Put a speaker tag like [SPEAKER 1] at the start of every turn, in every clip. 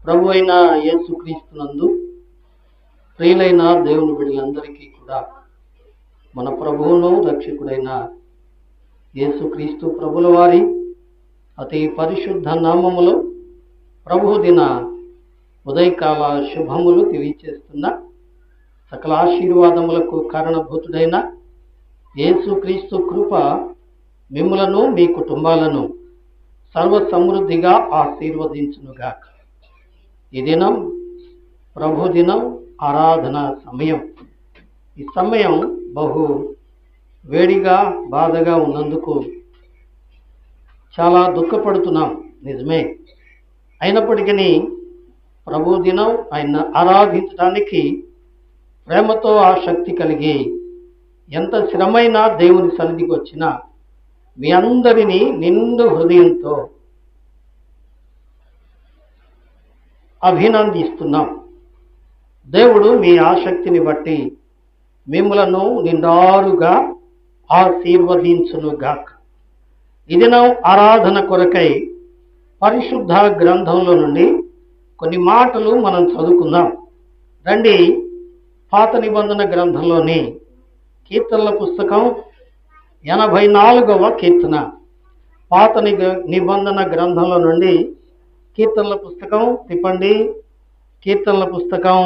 [SPEAKER 1] ప్రభు అయిన యేసుక్రీస్తునందు ప్రియులైన దేవుని బిడ్డలందరికీ కూడా మన ప్రభువును రక్షకుడైన యేసుక్రీస్తు ప్రభుల వారి అతి పరిశుద్ధ నామములో ప్రభు దిన ఉదయకాల శుభములు తెలియచేస్తున్న సకల ఆశీర్వాదములకు కారణభూతుడైన యేసుక్రీస్తు కృప మిమ్ములను మీ కుటుంబాలను సర్వ సమృద్ధిగా ఆశీర్వదించునుగాక. ఈ దినం ప్రభు దినం, ఆరాధన సమయం. ఈ సమయం బహు వేడిగా బాధగా ఉన్నందుకు చాలా దుఃఖపడుతున్నాం, నిజమే. అయినప్పటికీ ప్రభు దినం ఆయన ఆరాధించడానికి ప్రేమతో ఆసక్తి కలిగి ఎంత శ్రమైనా దేవుని సన్నిధికి వచ్చినా మీ అందరినీ నిండు హృదయంతో అభినందిస్తున్నాం. దేవుడు మీ ఆసక్తిని బట్టి మిమ్మలను నిండారుగా ఆశీర్వదించునుగాక. ఇది నా ఆరాధన కొరకై పరిశుద్ధ గ్రంథంలో నుండి కొన్ని మాటలు మనం చదువుకుందాం. రండి, పాత నిబంధన గ్రంథంలోని కీర్తనల పుస్తకం 84వ కీర్తన. పాత నిబంధన గ్రంథంలో నుండి కీర్తనల పుస్తకం తిప్పండి. కీర్తనల పుస్తకం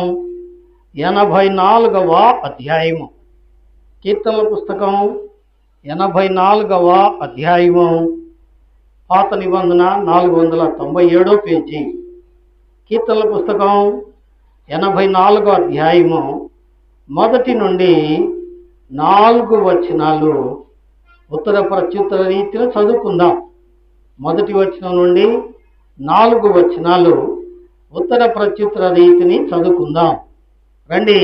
[SPEAKER 1] 84వ అధ్యాయము. కీర్తనల పుస్తకం 84వ అధ్యాయము, పాత నిబంధన 497 పేజీ. కీర్తనల పుస్తకం 84వ అధ్యాయము మొదటి నుండి 4 వచనాలు ఉత్తర ప్రత్యుత్తర రీతిలో చదువుకుందాం. మొదటి వచనం నుండి 4 వచనాలు ఉత్తర ప్రత్యుత్తర రీతిని చదువుకుందాం. రండి,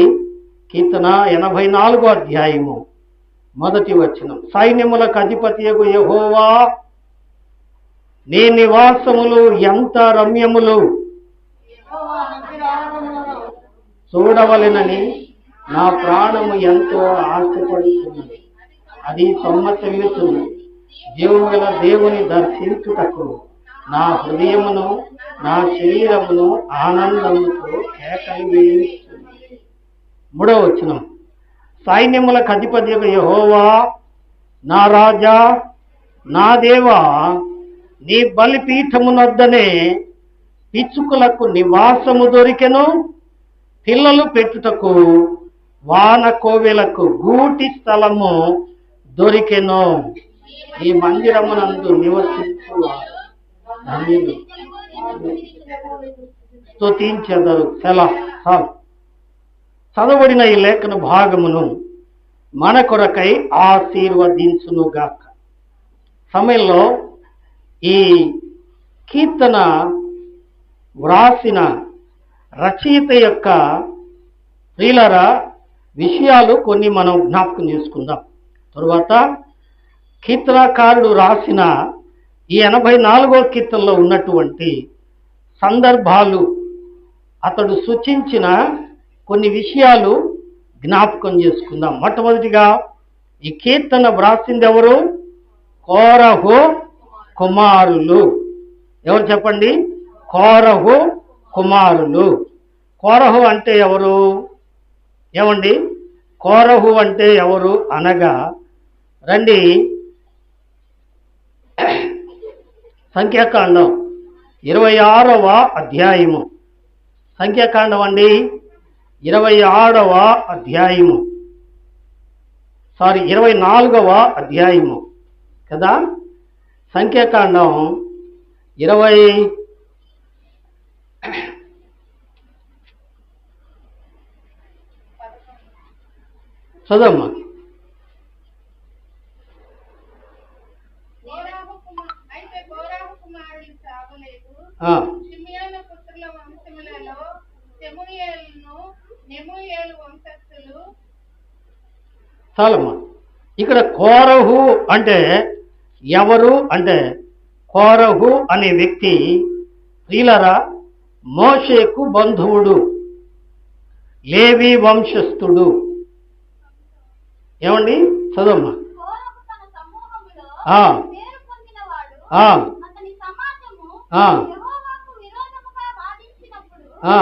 [SPEAKER 1] కీర్తన 84వ అధ్యాయము మొదటి వచనం. సైన్యములకు అధిపతియగు యెహోవా, నీ నివాసములు ఎంత రమ్యములు, చూడవలెనని నా ప్రాణము ఎంతో ఆశపడుతున్నది. అది సొమ్మసిల్లుతున్నది. జీవము గల దేవుని దర్శించుటకు నా హృదయమును నా శరీరమును ఆనందముతో కేకలు వేయిస్తుంది. 3వ వచనం. సైన్యములకు అధిపతియగు యెహోవా, నా రాజా, నా దేవా, నీ బలిపీఠమునొద్దనే పిచ్చుకలకు నివాసము దొరికెను, పిల్లలు పెట్టుటకు వాన కోవెలకు గూటి స్థలము దొరికెను. ఈ మందిరమునందు నివసించు ధన్యులు స్తుతించెదరు. చదవబడిన ఈ లేఖన భాగమును మన కొరకై ఆశీర్వదించునుగాక. సమయంలో ఈ కీర్తన వ్రాసిన రచయిత యొక్క ప్రియులారా విషయాలు కొన్ని మనం జ్ఞాపకం చేసుకుందాం. తరువాత కీర్తనకారుడు రాసిన ఈ 84వ కీర్తనలో ఉన్నటువంటి సందర్భాలు, అతడు సూచించిన కొన్ని విషయాలు జ్ఞాపకం చేసుకుందాం. మొట్టమొదటిగా ఈ కీర్తన వ్రాసింది ఎవరు? కోరహు కుమారులు. ఎవరు చెప్పండి? కోరహు కుమారులు. కోరహు అంటే ఎవరు? ఏమండి, కోరహు అంటే ఎవరు అనగా, రండి సంఖ్యాకాండం 26వ అధ్యాయము. సంఖ్యాకాండం అండి 26వ అధ్యాయము, 24వ అధ్యాయము కదా. సంఖ్యాకాండం 20 చదమ్మా. చాలమ్మా. ఇక్కడ కోరహు అంటే ఎవరు అంటే, కోరహు అనే వ్యక్తి ప్రియులారా మోషేకు బంధువుడు, లేవి వంశస్థుడు. ఏమండి చదవమ్మా. ఆ,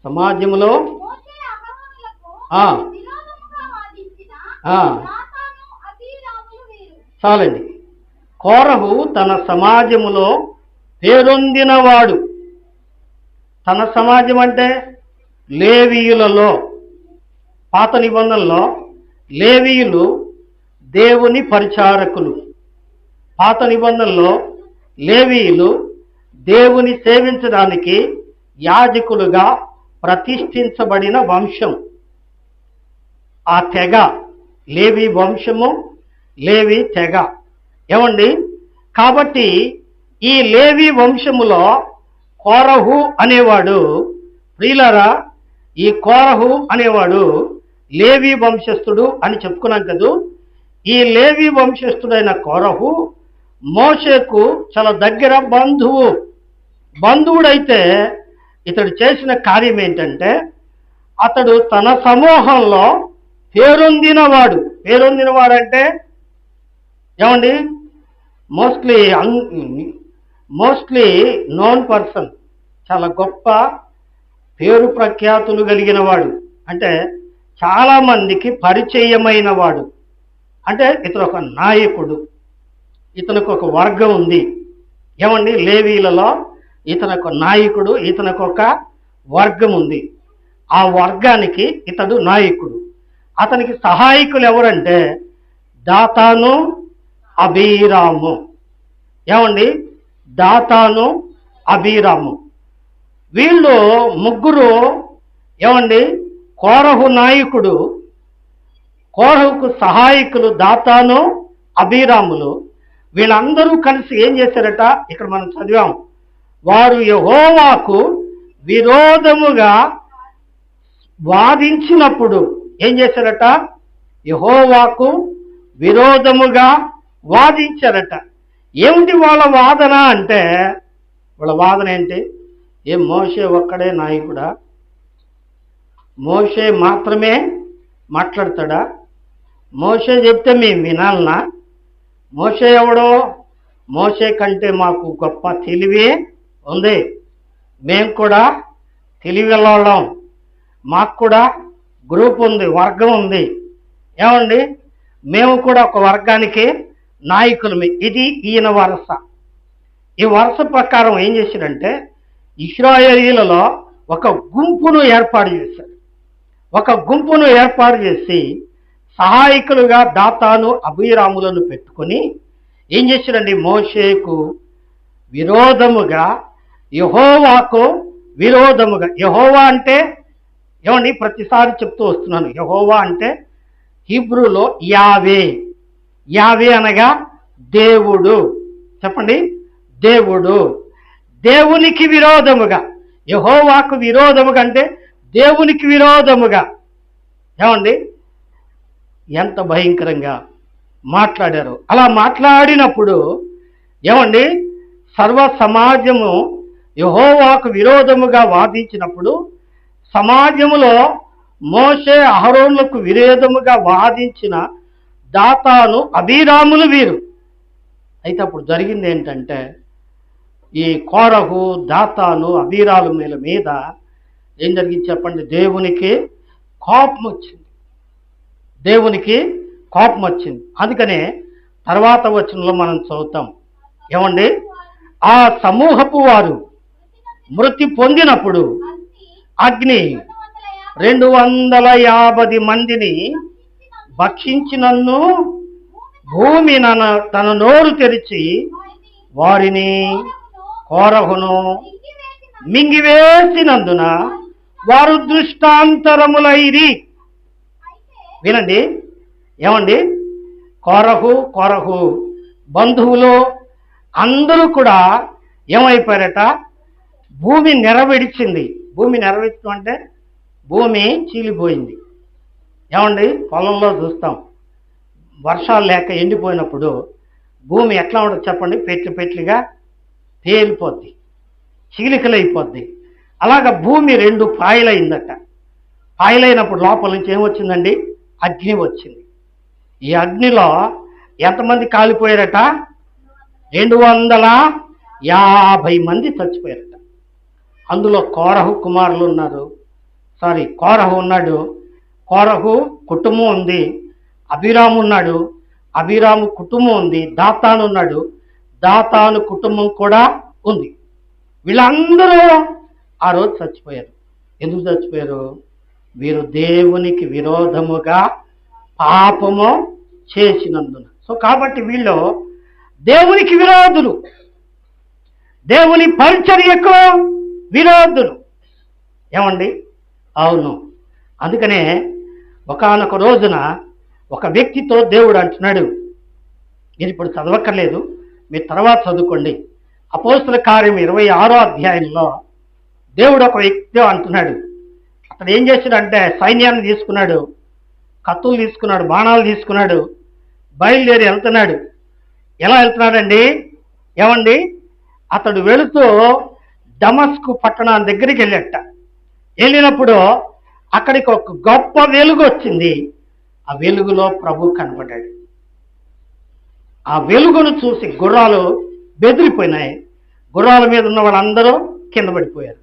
[SPEAKER 1] సమాజంలో ఆ, ఆ, చాలండి. కోరహు తన సమాజములో పేరొందినవాడు. తన సమాజం అంటే లేవీయులలో, పాత నిబంధనలో లేవీయులు దేవుని పరిచారకులు. పాత నిబంధనలో లేవీయులు దేవుని సేవించడానికి యాజకులుగా ప్రతిష్ఠించబడిన వంశం. ఆ తెగ లేవి వంశము, లేవి తెగ. ఏమండి? కాబట్టి ఈ లేవి వంశములో కోరహు అనేవాడు, ప్రియులారా, ఈ కోరహు అనేవాడు లేవి వంశస్థుడు అని చెప్పుకున్నాం కదూ. ఈ లేవి వంశస్థుడైన కోరహు మోషేకు చాలా దగ్గర బంధువుడైతే ఇతడు చేసిన కార్యం ఏంటంటే, అతడు తన సమూహంలో పేరొందినవాడు. పేరొందినవాడంటే ఏమండి? మోస్ట్లీ నోన్ పర్సన్, చాలా గొప్ప పేరు ప్రఖ్యాతులు కలిగిన వాడు, అంటే చాలా మందికి పరిచయమైన వాడు. అంటే ఇతను ఒక నాయకుడు, ఇతనికి ఒక వర్గం ఉంది. ఏమండి? లేవీలలో ఇతనికి ఒక నాయకుడు, ఇతనికి ఒక వర్గం ఉంది. ఆ వర్గానికి ఇతడు నాయకుడు. అతనికి సహాయకులు ఎవరంటే దాతాను, అబీరాము. ఏమండి? దాతాను, అబీరాము, వీళ్ళు ముగ్గురు. ఏమండి? కోరహు నాయకుడు, కోరహుకు సహాయకులు దాతాను, అబీరాములు. వీళ్ళందరూ కలిసి ఏం చేశారట? ఇక్కడ మనం చదివాం. వారు యెహోవాకు విరోధముగా వాదించినప్పుడు ఏం చేశారట? యెహోవాకు విరోధముగా వాదించారట. ఏమిటి వాళ్ళ వాదన అంటే, వాళ్ళ వాదన ఏంటి? ఏం మోషే ఒక్కడే నాయకుడా? మోషే మాత్రమే మాట్లాడతాడా? మోషే చెప్తే మేము వినాలనా? మోషే ఎవడో? మోషే కంటే మాకు గొప్ప తెలివి ఉంది. మేము కూడా తెలివిగలవాళ్ళం. మాకు కూడా గ్రూప్ ఉంది, వర్గం ఉంది. ఏమండి? మేము కూడా ఒక వర్గానికి నాయకులమే. ఇది ఈయన వరుస. ఈ వరుస ప్రకారం ఏం చేశాడంటే, ఇశ్రాయేలీలలో ఒక గుంపును ఏర్పాటు చేశాడు. ఒక గుంపును ఏర్పాటు చేసి సహాయకులుగా దాతాను, అబీరాములను పెట్టుకొని ఏం చేశాడండి? మోషేకు విరోధముగా, యెహోవాకు విరోధముగా. యెహోవా అంటే ఏమండి? ప్రతిసారి చెప్తూ వస్తున్నాను. యెహోవా అంటే హీబ్రూలో యావే. యావే అనగా దేవుడు. చెప్పండి, దేవుడు. దేవునికి విరోధముగా, యెహోవాకు విరోధముగా అంటే దేవునికి విరోధముగా. ఏమండి? ఎంత భయంకరంగా మాట్లాడారు. అలా మాట్లాడినప్పుడు ఏమండి? సర్వ సమాజము యెహోవాకు విరోధముగా వాదించినప్పుడు సమాజములో మోషే అహరోనులకు విరోధముగా వాదించిన దాతాను, అబీరాములు వీరు. అయితే అప్పుడు జరిగింది ఏంటంటే, ఈ కోరహు, దాతాను, అబీరాముల మీద ఏం జరిగింది చెప్పండి? దేవునికి కోపం వచ్చింది. దేవునికి కోపం వచ్చింది. అందుకనే తర్వాత వచనంలో మనం చదువుతాం. ఏమండి? ఆ సమూహపు వారు మృతి పొందినప్పుడు అగ్ని 250 మందిని భక్షించినన్ను భూమి తన నోరు తెరిచి వారిని, కోరహును మింగివేసినందున వారు దృష్టాంతరములైరి. వినండి. ఏమండి? కోరహు బంధువులు అందరూ కూడా ఏమైపోయారట? భూమి నెరవేర్చింది. భూమి నెరవేర్చడం అంటే భూమి చీలిపోయింది. ఏమండి? పొలంలో చూస్తాం, వర్షాలు లేక ఎండిపోయినప్పుడు భూమి ఎట్లా ఉంటుంది చెప్పండి? పెట్లుగా తేలిపోద్ది, చీలికలైపోద్ది. అలాగ భూమి 2 పాయలైందట. పాయలైనప్పుడు లోపల నుంచి ఏమొచ్చిందండి? అగ్ని వచ్చింది. ఈ అగ్నిలో ఎంతమంది కాలిపోయారట? 250 మంది చచ్చిపోయారట. అందులో కోరహు కుమారులు ఉన్నారు. కోరహు ఉన్నాడు, కోరహు కుటుంబం ఉంది. అభిరాము ఉన్నాడు, అభిరాము కుటుంబం ఉంది. దాతాను ఉన్నాడు, దాతాను కుటుంబం కూడా ఉంది. వీళ్ళందరూ ఆ రోజు చచ్చిపోయారు. ఎందుకు చచ్చిపోయారు? వీరు దేవునికి విరోధముగా పాపము చేసినందున. కాబట్టి వీళ్ళు దేవునికి విరోధులు, దేవుని పరిచర్యకు విరోధులు. ఏమండి? అవును. అందుకనే ఒకానొక రోజున ఒక వ్యక్తితో దేవుడు అంటున్నాడు, మీరు ఇప్పుడు చదవక్కర్లేదు, మీరు తర్వాత చదువుకోండి. అపోస్తుల కార్యం 26వ అధ్యాయంలో దేవుడు ఒక వ్యక్తి అంటున్నాడు. అతడు ఏం చేశాడంటే సైన్యాన్ని తీసుకున్నాడు, కత్తులు తీసుకున్నాడు, బాణాలు తీసుకున్నాడు, బయలుదేరి వెళ్తున్నాడు. ఎలా వెళ్తున్నాడండి? ఏమండి? అతడు వెళుతూ దమస్కు పట్టణం దగ్గరికి వెళ్ళినప్పుడు అక్కడికి ఒక గొప్ప వెలుగు వచ్చింది. ఆ వెలుగులో ప్రభు కనపడ్డాడు. ఆ వెలుగును చూసి గుర్రాలు బెదిరిపోయినాయి. గుర్రాల మీద ఉన్న వాళ్ళందరూ కింద పడిపోయారు.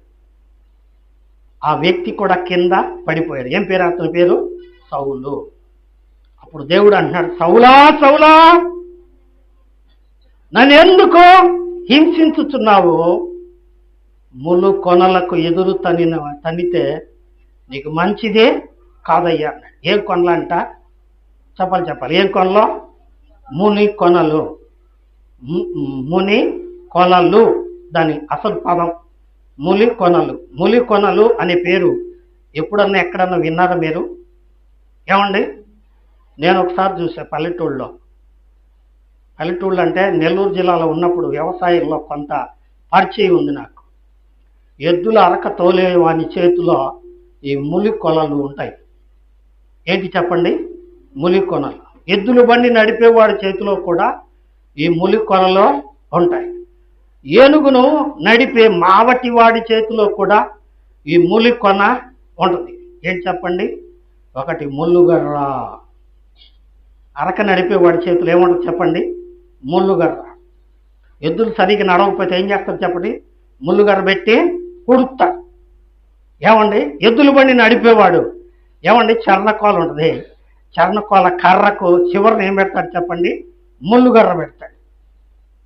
[SPEAKER 1] ఆ వ్యక్తి కూడా కింద పడిపోయాడు. ఏం పేరు? అతని పేరు సౌలు. అప్పుడు దేవుడు అంటున్నాడు, సౌలా సౌలా, నన్ను ఎందుకు హింసించుచున్నావు? ములు కొనలకు ఎదురు తనితే నీకు మంచిదే కాదయ్యా అన్నాడు. ఏం కొనలంట? చెప్పాలి. ఏం కొనలో? ముని కొనలు. ముని కొనలు దాని అసలు పదం ములి కొనలు. ములి కొనలు అనే పేరు ఎప్పుడన్నా ఎక్కడన్నా విన్నారా మీరు? ఏమండి? నేను ఒకసారి చూసా పల్లెటూళ్ళలో అంటే నెల్లూరు జిల్లాలో ఉన్నప్పుడు వ్యవసాయంలో కొంత పరిచయం ఉంది నాకు. ఎద్దుల అరక తోలే వాని చేతిలో ఈ ములి కొనలు ఉంటాయి. ఏంటి చెప్పండి? ములి కొనలు. ఎద్దుల బండి నడిపేవాడి చేతిలో కూడా ఈ ములి కొనలు ఉంటాయి. ఏనుగును నడిపే మావటి వాడి చేతిలో కూడా ఈ ములి కొన ఉంటుంది. ఏంటి చెప్పండి? ఒకటి ముల్లుగర్ర. అరక నడిపేవాడి చేతిలో ఏముంటుంది చెప్పండి? ముల్లుగర్ర. ఎద్దులు సరిగ్గా నడవకపోతే ఏం చేస్తారు చెప్పండి? ముల్లుగర్ర పెట్టి కుడుతారు. ఏమండి? ఎద్దుల బండి నడిపేవాడు ఏమండి? చర్ణకోల ఉంటుంది. చర్ణకోల కర్రకు చివరిని ఏం పెడతాడు చెప్పండి? ముల్లుగర్ర పెడతాడు.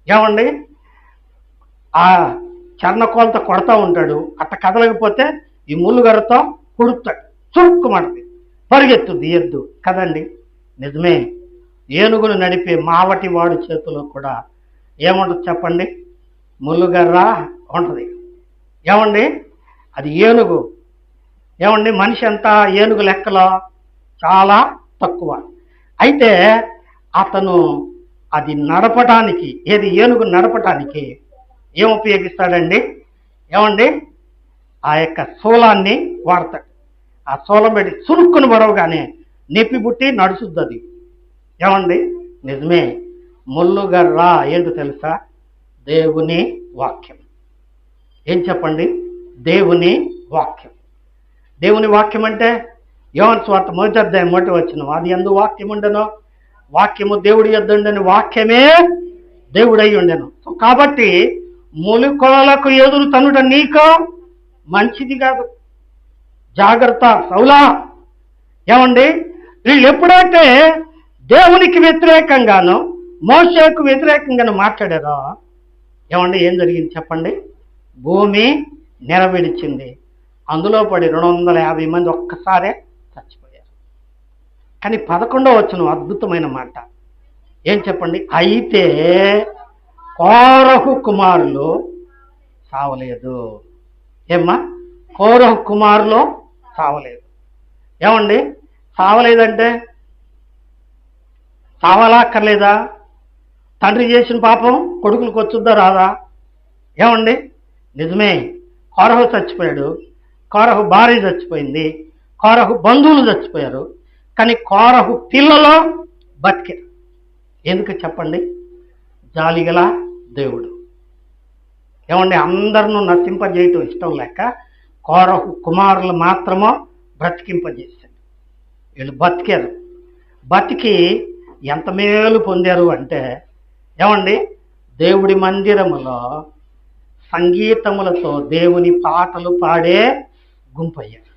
[SPEAKER 1] ఏమండి? ఆ చర్ణకోలతో కొడతా ఉంటాడు. అట్ట కదలకపోతే ఈ ముల్లుగర్రతో కుడుతాడు. చురుక్కుమంటది, పరిగెత్తుద్ది ఎద్దు కదండి. నిజమే. ఏనుగును నడిపే మావటి వాడి చేతిలో కూడా ఏముంటుంది చెప్పండి? ముల్లుగర్ర ఉంటుంది. ఏమండి? అది ఏనుగు. ఏమండి? మనిషి అంతా ఏనుగు లెక్కలో చాలా తక్కువ. అయితే అతను అది నడపడానికి, ఏనుగు నడపడానికి ఏం ఉపయోగిస్తాడండి? ఏమండి? ఆ యొక్క శూలాన్ని వాడతాడు. ఆ శూలం పెట్టి చురుక్కుని పడవగానే నొప్పి పుట్టి నడుచుద్ది అది. ఏమండి? నిజమే. ముల్లుగర్ర ఏంటో తెలుసా? దేవుని వాక్యం. ఏం చెప్పండి? దేవుని వాక్యం. దేవుని వాక్యం అంటే యోహాను సువార్త 1వ అధ్యాయం 1వ వచనం, అది యందు వాక్యం ఉండెను, వాక్యము దేవుడి యొద్ద ఉండెను, వాక్యమే దేవుడై ఉండెను. కాబట్టి ములికొలకు ఎదురు తనుట నీకు మంచిది కాదు. జాగ్రత్త సౌలా. ఏమండి? వీళ్ళు ఎప్పుడైతే దేవునికి వ్యతిరేకంగానో మోషేకు వ్యతిరేకంగానో మాట్లాడారో ఏమండి? ఏం జరిగింది చెప్పండి? భూమి నెరవేర్చింది. అందులో పడి 250 మంది ఒక్కసారే చచ్చిపోయారు. కానీ 11వ వచనం అద్భుతమైన మాట. ఏం చెప్పండి? అయితే కోరహు కుమారులు సావలేదు. ఏమ్మా? కోరహు కుమారులు సావలేదు. ఏమండి? సావలేదంటే సావాలా అక్కర్లేదా? తండ్రి చేసిన పాపం కొడుకులకు వచ్చుద్దా రాదా? ఏమండి? నిజమే. కోరహు చచ్చిపోయాడు, కోరహు భార్య చచ్చిపోయింది, కోరహు బంధువులు చచ్చిపోయారు. కానీ కోరహు పిల్లలు బతికారు. ఎందుకు చెప్పండి? జాలిగల దేవుడు. ఏమండి? అందరినూ నశింపజేయటం ఇష్టం లేక కోరహు కుమారులు మాత్రమో బ్రతికింపజేశాడు. వీళ్ళు బతికారు. బతికి ఎంత మేలు పొందారు అంటే ఏమండి? దేవుడి మందిరములో సంగీతములతో దేవుని పాటలు పాడే గుంపు అయ్యారు.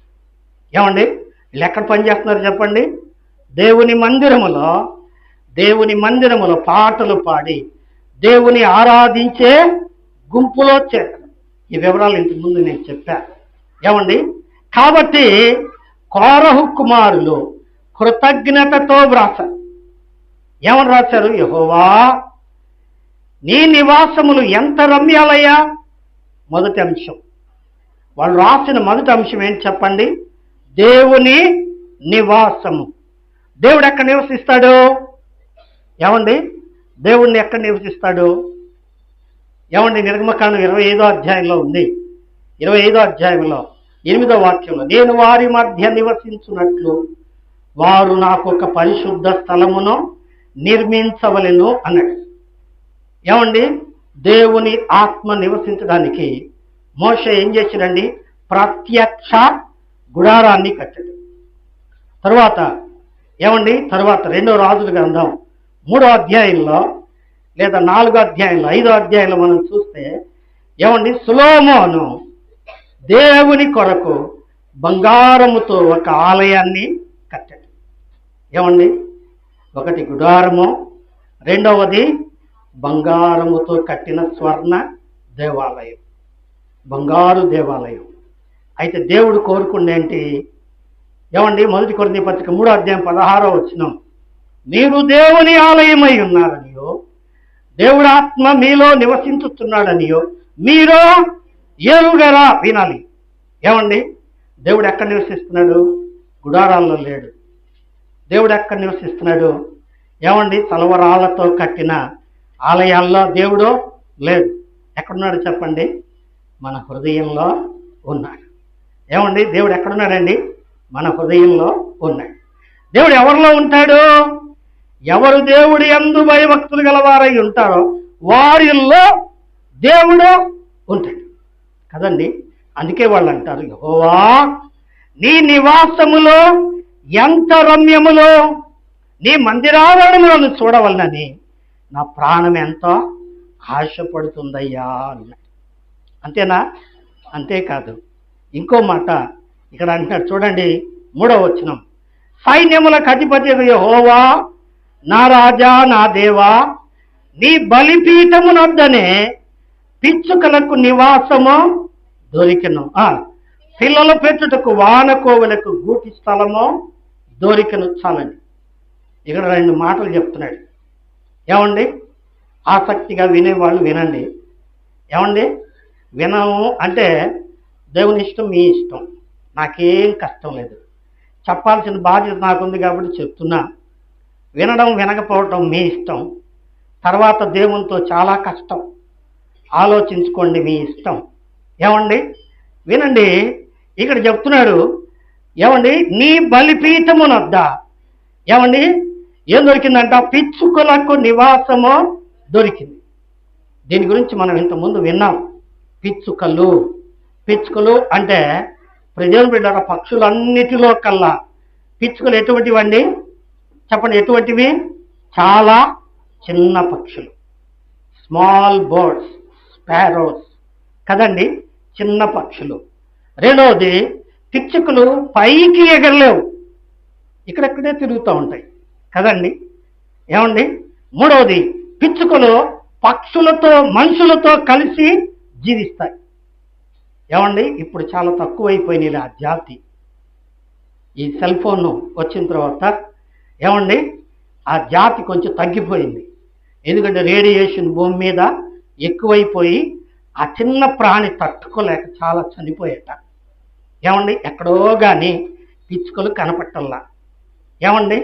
[SPEAKER 1] ఏమండి, వీళ్ళు ఎక్కడ పనిచేస్తున్నారు చెప్పండి? దేవుని మందిరములో పాటలు పాడి దేవుని ఆరాధించే గుంపులో చేరారు. ఈ వివరాలు ఇంతకు ముందు నేను చెప్పాను. ఏమండి, కాబట్టి కోరహు కుమారులు కృతజ్ఞతతో వ్రాసారు. ఏమని రాశారు? యెహోవా, నీ నివాసములు ఎంత రమ్యాలయ్యా. మొదటి అంశం, వాళ్ళు రాసిన మొదటి అంశం ఏంటి చెప్పండి? దేవుని నివాసము. దేవుడు ఎక్కడ నివసిస్తాడు? ఏమండి, దేవుణ్ణి ఎక్కడ నివసిస్తాడు? ఏమండి, నిర్గమకాండం 25వ అధ్యాయంలో ఉంది. 25వ అధ్యాయంలో 8వ వాక్యంలో, నేను వారి మధ్య నివసించున్నట్లు వారు నాకు ఒక పరిశుద్ధ స్థలమును నిర్మించవలెను అన్నాడు. ఏమండి, దేవుని ఆత్మ నివసించడానికి మోషే ఏం చేశాడండి? ప్రత్యక్ష గుడారాన్ని కట్టాడు. తరువాత ఏమండి, తరువాత 2వ రాజుల గ్రంథం 3వ అధ్యాయంలో లేదా 4వ అధ్యాయంలో 5వ అధ్యాయంలో మనం చూస్తే ఏమండి, సొలొమోను దేవుని కొరకు బంగారముతో ఒక ఆలయాన్ని కట్టాడు. ఏమండి, ఒకటి గుడారము, రెండవది బంగారముతో కట్టిన స్వర్ణ దేవాలయం, బంగారు దేవాలయం. అయితే దేవుడు కోరుకుండేంటి? ఏమండి, 1 కొరింథీ పత్రిక 3వ అధ్యాయం 16వ వచనం, మీరు దేవుని ఆలయమై ఉన్నారనియో దేవుడు ఆత్మ మీలో నివసించుతున్నాడనియో మీరు ఎరుగరా. వినాలి. ఏమండి, దేవుడు ఎక్కడ నివసిస్తున్నాడు? గుడారాల్లో లేడు. దేవుడు ఎక్కడ నివసిస్తున్నాడు? ఏమండి, సలవరాళ్లతో కట్టిన ఆలయాల్లో దేవుడు లేదు. ఎక్కడున్నాడు చెప్పండి? మన హృదయంలో ఉన్నాడు. ఏమండి, దేవుడు ఎక్కడున్నాడండి? మన హృదయంలో ఉన్నాడు. దేవుడు ఎవరిలో ఉంటాడు? ఎవరు దేవుడి యందు భయభక్తులు గలవారై ఉంటారో వారిల్లో దేవుడు ఉంటాడు కదండి. అందుకే వాళ్ళు అంటారు, యెహోవా, నీ నివాసములో ఎంత రమ్యములో, నీ మందిరావరణములను చూడవలనని నా ప్రాణం ఎంతో ఆశపడుతుందయ్యా అన్నాడు. అంతేనా? అంతేకాదు, ఇంకో మాట ఇక్కడ అంటున్నాడు చూడండి, 3వ వచనం, సైన్యములకు అధిపతి యెహోవా, నా రాజా, నా దేవా, నీ బలిపీఠమునొద్దనే పిచ్చుకలకు నివాసము దొరికెను, పిల్లలు పెట్టుటకు వానకోవులకు గూటి స్థలము దొరికెను. చాలండి. ఇక్కడ 2 మాటలు చెప్తున్నాడు. ఏమండి, ఆసక్తిగా వినేవాళ్ళు వినండి. ఏమండి, వినము అంటే దేవుని ఇష్టం, మీ ఇష్టం, నాకేం కష్టం లేదు. చెప్పాల్సిన బాధ్యత నాకుంది కాబట్టి చెప్తున్నా. వినడం వినకపోవటం మీ ఇష్టం. తర్వాత దేవునితో చాలా కష్టం, ఆలోచించుకోండి, మీ ఇష్టం. ఏమండి, వినండి. ఇక్కడ చెప్తున్నాడు, ఏమండి, నీ బలిపీఠమునొద్ద ఏమండి ఏం దొరికిందంట? పిచ్చుకలకు నివాసము దొరికింది. దీని గురించి మనం ఇంతకుముందు విన్నాం. పిచ్చుకలు అంటే ప్రజలు బిడ్డ పక్షులన్నిటిలో కల్లా పిచ్చుకలు ఎటువంటివండి చెప్పండి? ఎటువంటివి? చాలా చిన్న పక్షులు, స్మాల్ బర్డ్స్, స్పారోస్ కదండి, చిన్న పక్షులు. రెండవది, పిచ్చుకలు పైకి ఎగరలేవు, ఇక్కడెక్కడే తిరుగుతూ ఉంటాయి కదండి. ఏమండి, మూడవది, పిచ్చుకలు పక్షులతో మనుషులతో కలిసి జీవిస్తాయి. ఏమండి, ఇప్పుడు చాలా తక్కువైపోయినది ఆ జాతి. ఈ సెల్ ఫోన్ వచ్చిన తర్వాత ఏమండి ఆ జాతి కొంచెం తగ్గిపోయింది. ఎందుకంటే రేడియేషన్ భూమి మీద ఎక్కువైపోయి ఆ చిన్న ప్రాణి తట్టుకోలేక చాలా చనిపోయేట. ఏమండి, ఎక్కడో కానీ పిచ్చుకలు కనపట్టల్లా. ఏమండి,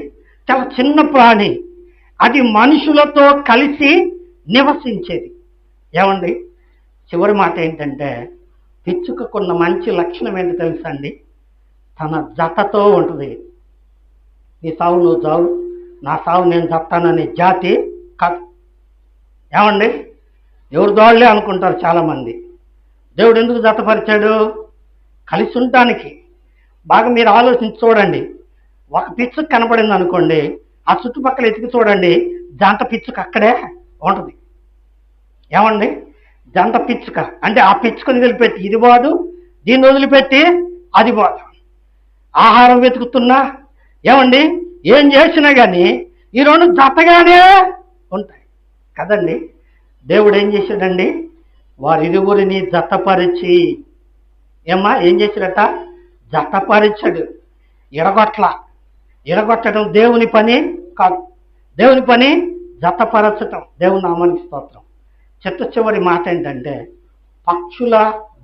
[SPEAKER 1] చాలా చిన్న ప్రాణి, అది మనుషులతో కలిసి నివసించేది. ఏమండి, చివరి మాట ఏంటంటే పిచ్చుకకున్న మంచి లక్షణం ఏంటో తెలుసా అండి? తన జతతో ఉంటుంది. నీ సావు నువ్వు చావు, నా సావు నేను చస్తాననే జాతి కాదు. ఏమండి, ఎవరు దోళ్ళే అనుకుంటారు చాలామంది. దేవుడు ఎందుకు జతపరిచాడు? కలిసి ఉండటానికి. బాగా మీరు ఆలోచించి చూడండి. ఒక పిచ్చుకు కనపడింది అనుకోండి, ఆ చుట్టుపక్కల ఎతికి చూడండి, జంట పిచ్చుకు అక్కడే ఉంటుంది. ఏమండి, జంట పిచ్చుక అంటే ఆ పిచ్చుకని వదిలిపెట్టి ఇది పోదు, దీన్ని వదిలిపెట్టి అది పోదు. ఆహారం వెతుకుతున్నా ఏమండి ఏం చేసినా కానీ ఈ రెండు జతగానే ఉంటాయి కదండి. దేవుడు ఏం చేశాడండి? వారిరువురిని జతపరిచి ఏం చేశాడట? జతపరిచాడు. ఎడగొట్టడం దేవుని పని కాదు. దేవుని పని జతపరచటం. దేవుని నామానికి స్తోత్రం. చివరి మాట ఏంటంటే పక్షుల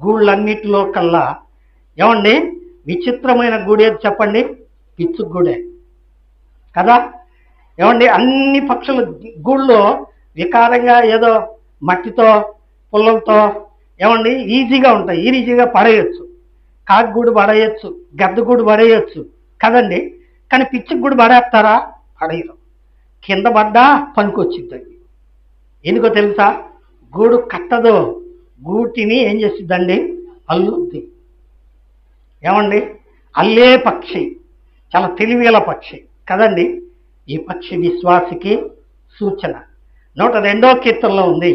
[SPEAKER 1] గూళ్ళన్నిటిలో కల్లా ఏమండి విచిత్రమైన గూడు ఏది చెప్పండి? పిచ్చు గూడే కదా. ఏమండి అన్ని పక్షుల గూళ్ళో వికారంగా ఏదో మట్టితో పుల్లలతో ఏమండి ఈజీగా ఉంటాయి, ఈజీగా పడేయచ్చు. కాకుగూడు పడేయచ్చు, గద్దగూడు పడేయచ్చు కదండి. కానీ పిచ్చి గూడు పడేస్తారా? పడేయరు. కింద పడ్డా పనికొచ్చిద్ది. ఎందుకో తెలుసా? గూడు కట్టదు, గూటిని ఏం చేసిద్దండి? అల్లుద్ది. ఏమండి అల్లే పక్షి చాలా తెలివిగల పక్షి కదండి. ఈ పక్షి విశ్వాసికి సూచన. 102వ కీర్తనలో ఉంది.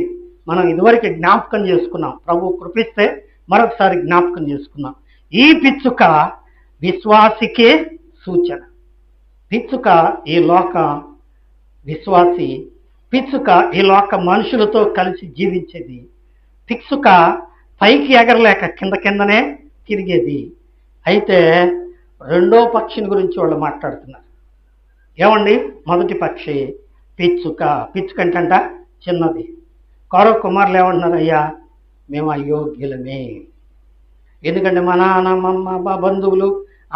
[SPEAKER 1] మనం ఇదివరకు జ్ఞాపకం చేసుకున్నాం. ప్రభు కృపిస్తే మరొకసారి జ్ఞాపకం చేసుకున్నాం. ఈ పిచ్చుక విశ్వాసికి సూచన. పిచ్చుక ఈ లోక విశ్వాసి, పిచ్చుక ఈ లోక మనుషులతో కలిసి జీవించేది. పిచ్చుక పైకి ఎగరలేక కిందనే తిరిగేది. అయితే రెండో పక్షిని గురించి వాళ్ళు మాట్లాడుతున్నారు. ఏమండి మొదటి పక్షి పిచ్చుక. పిచ్చుక అంటంట చిన్నది. కౌరవ కుమారులు ఏమంటున్నారు? అయ్యా మేము అయోగ్యులమే, ఎందుకంటే మా నాన్న మా బంధువులు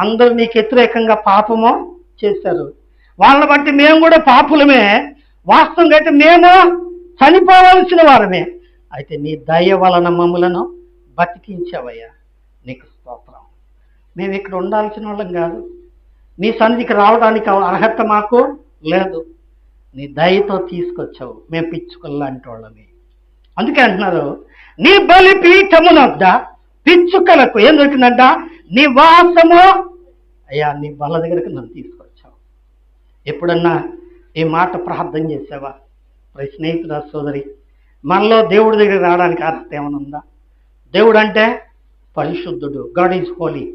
[SPEAKER 1] అందరూ నీకు వ్యతిరేకంగా పాపము చేశారు, వాళ్ళని బట్టి మేము కూడా పాపులమే, వాస్తవంగా అయితే మేము చనిపోవలసిన వారమే. అయితే నీ దయ వలన మమ్ములను బతికించావయ్యా, నీకు స్తోత్రం. మేము ఇక్కడ ఉండాల్సిన వాళ్ళం కాదు, నీ సన్నిధికి రావడానికి అర్హత మాకు లేదు, నీ దయతో తీసుకొచ్చావు, మేము పిచ్చుకల్లాంటి వాళ్ళమే. అందుకే అంటున్నారు నీ బలిపీఠమునొద్ద పిచ్చుకలకు ఏం దొరికిందంట? నివాసము. అయ్యా నీ బల దగ్గరకు నన్ను తీసుకొచ్చావు. ఎప్పుడన్నా ఈ మాట ప్రార్థన చేసావా? స్నేహితుడా సోదరి, మనలో దేవుడి దగ్గర రావడానికి అర్హత ఏమైనా ఉందా? దేవుడు అంటే పరిశుద్ధుడు, గాడ్ ఈజ్ హోలీ.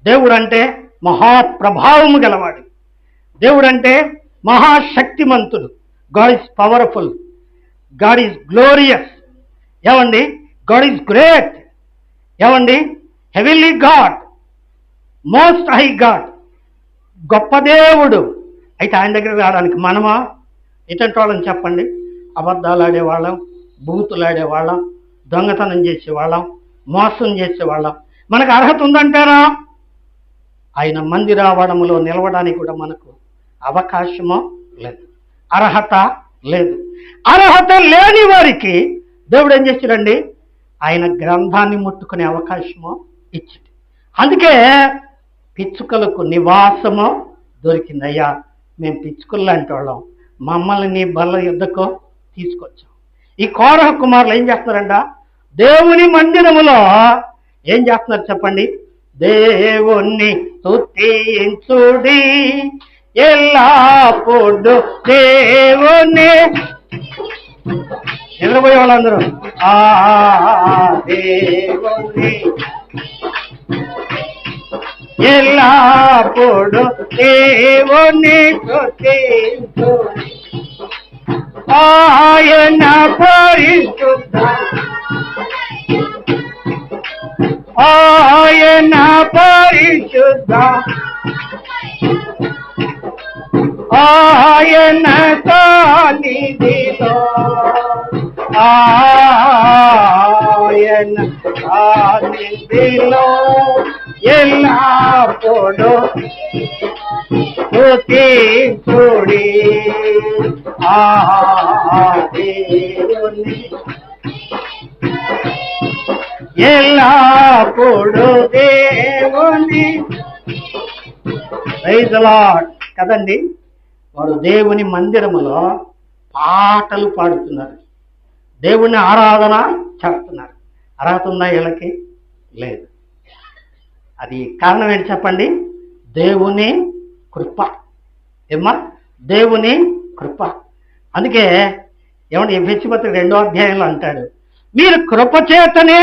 [SPEAKER 1] దేవుడు అంటే మహాప్రభావము గలవాడు. దేవుడు అంటే మహాశక్తిమంతుడు. God is powerful, God is glorious. ఏమండి గాడ్ ఈజ్ గ్రేట్. ఏమండి heavenly God, most high God, గొప్ప దేవుడు. అయితే ఆయన దగ్గర రావడానికి మనమా ఎటువంటి వాళ్ళని చెప్పండి? అబద్ధాలు ఆడేవాళ్ళం, బూతులు ఆడేవాళ్ళం, దొంగతనం చేసేవాళ్ళం, మోసం చేసేవాళ్ళం. మనకు అర్హత ఉందంటారా? ఆయన మందిరావడములో నిలవడానికి కూడా మనకు అవకాశమో లేదు, అర్హత లేదు. అర్హత లేని వారికి దేవుడు ఏం చేశాడండి? ఆయన గ్రంథాన్ని ముట్టుకునే అవకాశమో ఇచ్చింది. అందుకే పిచ్చుకలకు నివాసము దొరికిందయ్యా, మేము పిచ్చుకల్లాంటి వాళ్ళం, మమ్మల్ని నీ బల్ల యుద్ధకు తీసుకొచ్చాం. ఈ కోరహ కుమారులు ఏం చేస్తున్నారంట? దేవుని మందిరములో ఏం చేస్తున్నారు చెప్పండి? దేవుణ్ణి స్తుతించుడి ఎల్లప్పుడు, దేవుణ్ణి. నిద్రపోయే వాళ్ళందరూ దేవుణ్ణి ఎల్లప్పుడు దేవుణ్ణి స్తుతించుడి, ఆయన పరిశుద్ధ, ఆయన పరిశుద్ధ, ఆయన సన్నిధిలో, ఆయన సన్నిధిలో ఎల్లప్పుడు స్తుతించుడి దేవుని ఎల్లప్పుడు దేవుని. ప్రైజ్ ది లార్డ్ కదండి. వారు దేవుని మందిరములో పాటలు పాడుతున్నారు, దేవుని ఆరాధన చేస్తున్నారు. అర్హత ఉందా వీళ్ళకి? లేదు. అది కారణం ఏంటి చెప్పండి? దేవుని కృప. ఏమ్మా? దేవుని కృప. అందుకే ఏమంటే ఎఫెసీ పత్రిక 2వ అధ్యాయంలో అంటాడు, మీరు కృపచేతనే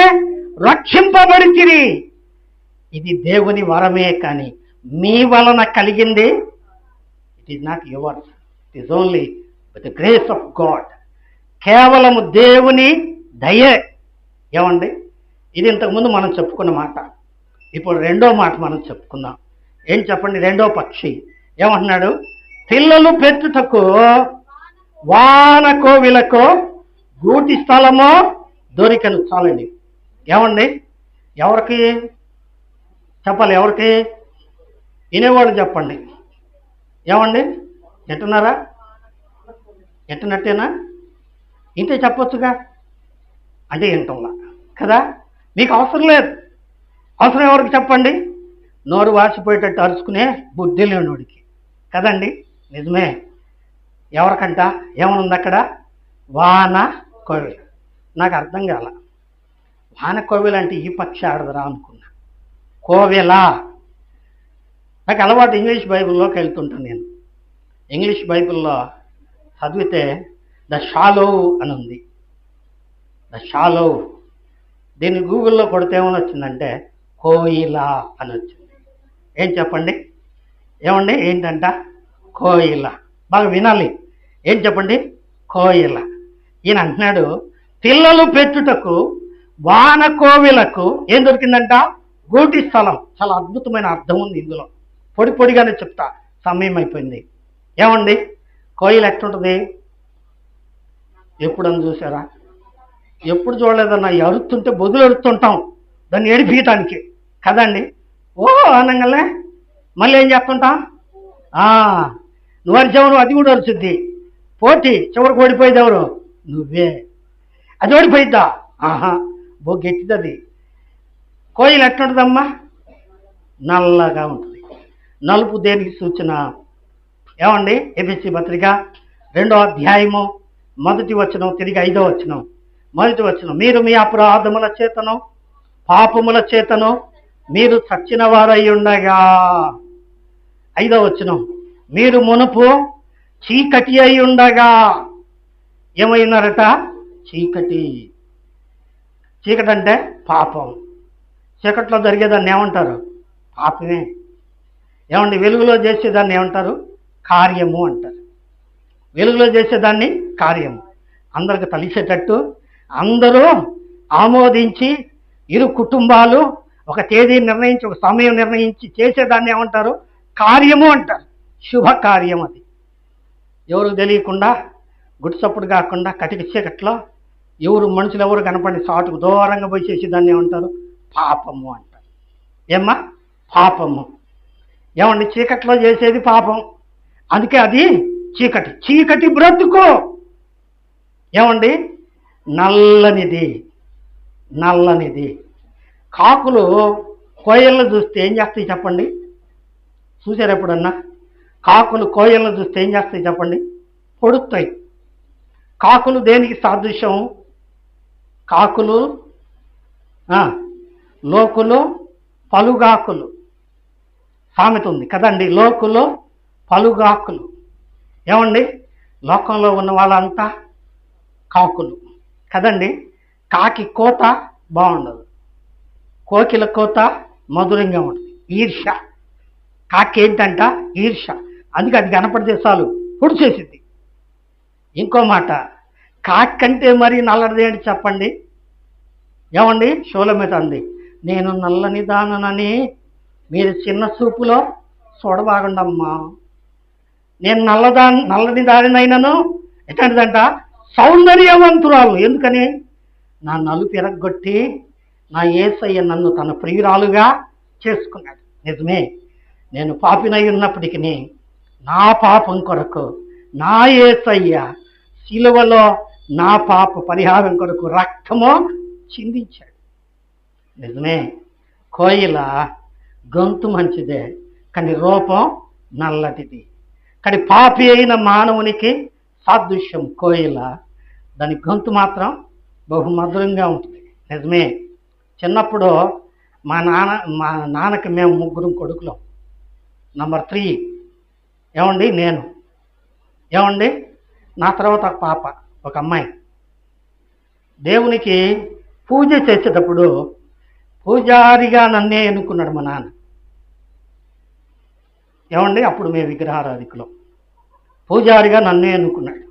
[SPEAKER 1] రక్షింపబడితిరి. ఇది దేవుని వరమే, కానీ మీ వలన కలిగింది. It is not yours, it is only with the grace of God. కేవలము దేవుని దయే. ఏమండి, ఇది ఇంతకుముందు మనం చెప్పుకున్న మాట. ఇప్పుడు రెండో మాట మనం చెప్పుకుందాం. ఏం చెప్పండి? రెండో పక్షి ఏమంటున్నాడు? పిల్లలు పెట్టుటకు వాన కోవిలకు గూటి స్థలమో దొరికను. చాలండి. ఏమండి, ఎవరికి చెప్పాలి? ఎవరికి? వినేవాళ్ళు చెప్పండి. ఏమండి, ఎట్టున్నారా? ఎట్టనట్టేనా? ఇంతే చెప్పొచ్చుగా. అంటే వింటంలా కదా, మీకు అవసరం లేదు. అవసరం ఎవరికి చెప్పండి? నోరు వాసిపోయేటట్టు అరుచుకునే బుద్ధి లేనివాడికి కదండి. నిజమే. ఎవరికంట? ఏమనుంది అక్కడ? వాన కోవిల. నాకు అర్థం కాల. వాన కోవిల అంటే ఈ పక్షి ఆడదురా అనుకున్నా. కోవిల నాకు అలవాటు. ఇంగ్లీష్ బైబిల్లోకి వెళ్తుంటాను నేను. ఇంగ్లీష్ బైబిల్లో చదివితే ద షాలో అని ఉంది. The shallow. దీన్ని గూగుల్లో కొడితే ఏమని వచ్చిందంటే కోయిల అని వచ్చింది. ఏం చెప్పండి? ఏమండి, ఏంటంట? కోయిల. బాగా వినాలి. ఏం చెప్పండి? కోయిల. ఈయన అంటున్నాడు, పిల్లలు పెట్టుటకు వాన కోవిలకు ఏం దొరికిందంట? గూటి స్థలం. చాలా అద్భుతమైన అర్థం ఉంది ఇందులో. పొడి పొడిగానే చెప్తా, సమయం అయిపోయింది. ఏమండి, కోయిల ఎట్టుంటుంది? ఎప్పుడని చూసారా? ఎప్పుడు చూడలేదన్నా. అరుతుంటే బొదులు అరుతుంటాం దాన్ని ఏడిపించడానికి కదండి. ఓ అనగానే మళ్ళీ ఏం చేస్తుంటాం? నువ్వు అరిచావు, అది కూడా అరుచుద్ది. పోటీ చివరికి ఓడిపోయేది ఎవరు? నువ్వే. అది ఓడిపోయిద్దా? బో గట్టిదది. కోయిల ఎట్టుంటుందమ్మా? నల్లగా ఉంటుంది. నలుపు దేనికి సూచన? ఏమండి, ఎఫెసీ పత్రిక 2వ అధ్యాయము 1వ వచనం, తిరిగి 5వ వచనం. 1వ వచనం, మీరు మీ అపరాధముల చేతను పాపముల చేతను మీరు చచ్చిన వారై ఉండగా. 5వ వచనం, మీరు మునుపు చీకటి అయి ఉండగా. ఏమైనారట? చీకటి. చీకటి అంటే పాపం. చీకట్లో జరిగేదాన్ని ఏమంటారు? పాపమే. ఏమండి, వెలుగులో చేసేదాన్ని ఏమంటారు? కార్యము అంటారు. వెలుగులో చేసేదాన్ని కార్యము. అందరికి తెలిసేటట్టు అందరూ ఆమోదించి ఇరు కుటుంబాలు ఒక తేదీ నిర్ణయించి ఒక సమయం నిర్ణయించి చేసేదాన్ని ఏమంటారు? కార్యము అంటారు. శుభకార్యం అది. ఎవరికి తెలియకుండా గుడిసప్పుడు కాకుండా కటిక చీకట్లో మనుషులు ఎవరు కనపడి సాటుకు దూరంగా పోయి చేసేదాన్ని ఏమంటారు? పాపము అంటారు. ఏమ్మా? పాపము. ఏమండి, చీకట్లో చేసేది పాపం. అందుకే అది చీకటి. చీకటి బ్రతుకు ఏమండి నల్లనిది. నల్లనిది. కాకులు కోయలను చూస్తే ఏం చేస్తాయి చెప్పండి? చూసారు ఎప్పుడన్నా? కాకులు కోయలను చూస్తే ఏం చేస్తాయి చెప్పండి? పొడుస్తాయి. కాకులు దేనికి సాదృశ్యం? కాకులు లోకులు పలుగాకులు. సామెత ఉంది కదండి, లోకులు పలుగాకులు. ఏమండి, లోకంలో ఉన్న వాళ్ళంతా కాకులు కదండి. కాకి కోత బాగుండదు, కోకిల కోత మధురంగా ఉంటుంది. ఈర్ష్య. కాకి ఏంటంట? ఈర్ష్య. అందుకే అది కనపడితే చాలు పొడి చేసింది. ఇంకో మాట, కాకి కంటే మరి నల్లది ఏంటి చెప్పండి? ఏమండి, షోలమేత అంది, నేను నల్లని దానని మీరు చిన్న చూపులో చూడబాగండమ్మా. నేను నల్లని దానినైనాను ఎట్లాంటిదంట? సౌందర్యవంతురాలు. ఎందుకని? నా నలుపు ఎరగొట్టి నా యేసయ్య నన్ను తన ప్రియురాలుగా చేసుకున్నాడు. నిజమే, నేను పాపినై ఉన్నప్పటికీ నా పాపం కొరకు నా యేసయ్య శిలువలో నా పాప పరిహారం కొరకు రక్తము చిందించాడు. నిజమే, కోయిల గొంతు మంచిదే, కానీ రూపం నల్లటిది. కానీ పాపి అయిన మానవునికి సాదృశ్యం కోయిల. దాని గొంతు మాత్రం బహుమధురంగా ఉంటుంది. నిజమే, చిన్నప్పుడు మా నాన్నకి మేము 3 కొడుకులం. నంబర్ 3 ఏమండి నేను. ఏమండి, నా తర్వాత ఒక పాప, ఒక అమ్మాయి. దేవునికి పూజ చేసేటప్పుడు పూజారిగా నన్నే ఎన్నుకున్నాడు మా నాన్న. ఏమండి, అప్పుడు మేము విగ్రహారాధికులం. పూజారిగా నన్నే ఎన్నుకున్నాడు.